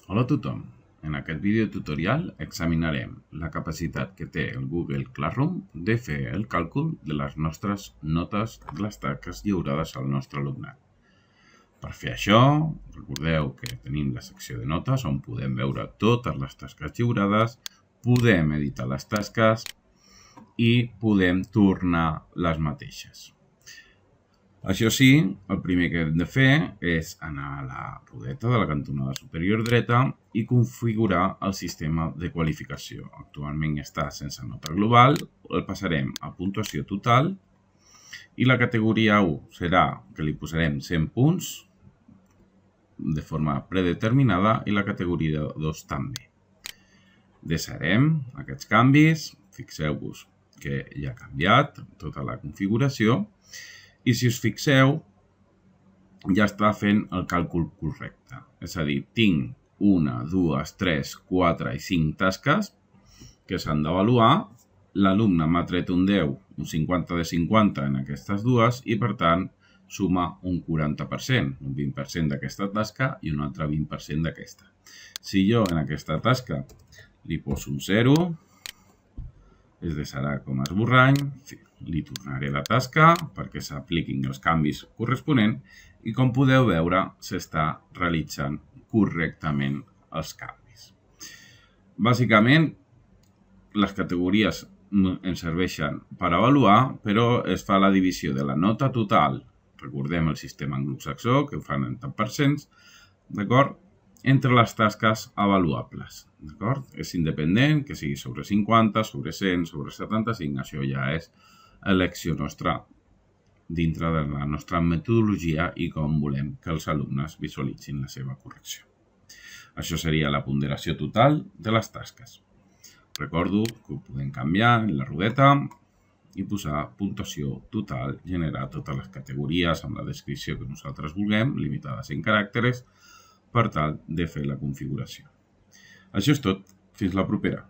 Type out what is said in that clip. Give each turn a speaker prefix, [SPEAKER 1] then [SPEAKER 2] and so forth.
[SPEAKER 1] Hola a tothom. En aquest vídeo tutorial examinarem la capacitat que té el Google Classroom de fer el càlcul de les nostres notes de les tasques lliurades al nostre alumnat. Per fer això, recordeu que tenim la secció de notes on podem veure totes les tasques lliurades, podem editar les tasques i podem tornar les mateixes. Això sí, el primer que hem de fer és anar a la rodeta de la cantonada superior dreta i configurar el sistema de qualificació. Actualment està sense nota global, el passarem a puntuació total i la categoria 1 serà que li posarem 100 punts de forma predeterminada i la categoria 2 també. Desarem aquests canvis, fixeu-vos que ja ha canviat tota la configuració. I si us fixeu, ja està fent el càlcul correcte. És a dir, tinc 1, 2, 3, 4 i 5 tasques que s'han d'avaluar. L'alumne m'ha tret un 10, un 50 de 50 en aquestes dues i, per tant, suma un 40%, un 20% d'aquesta tasca i un altre 20% d'aquesta. Si jo en aquesta tasca li poso un 0, es deixarà com a esborrany, li tornaré la tasca perquè s'apliquin els canvis corresponents i com podeu veure s'està realitzant correctament els canvis. Bàsicament, les categories ens serveixen per avaluar, però es fa la divisió de la nota total, recordem el sistema anglosaxó que ho fan en tant percents, d'acord? Entre les tasques avaluables. És independent, que sigui sobre 50, sobre 100, sobre 75, això ja és elecció nostra dintre de la nostra metodologia i com volem que els alumnes visualitzin la seva correcció. Això seria la ponderació total de les tasques. Recordo que ho podem canviar en la rodeta i posar puntuació total, generar totes les categories amb la descripció que nosaltres vulguem, limitades en caràcteres, per tal de fer la configuració. Això és tot. Fins la propera.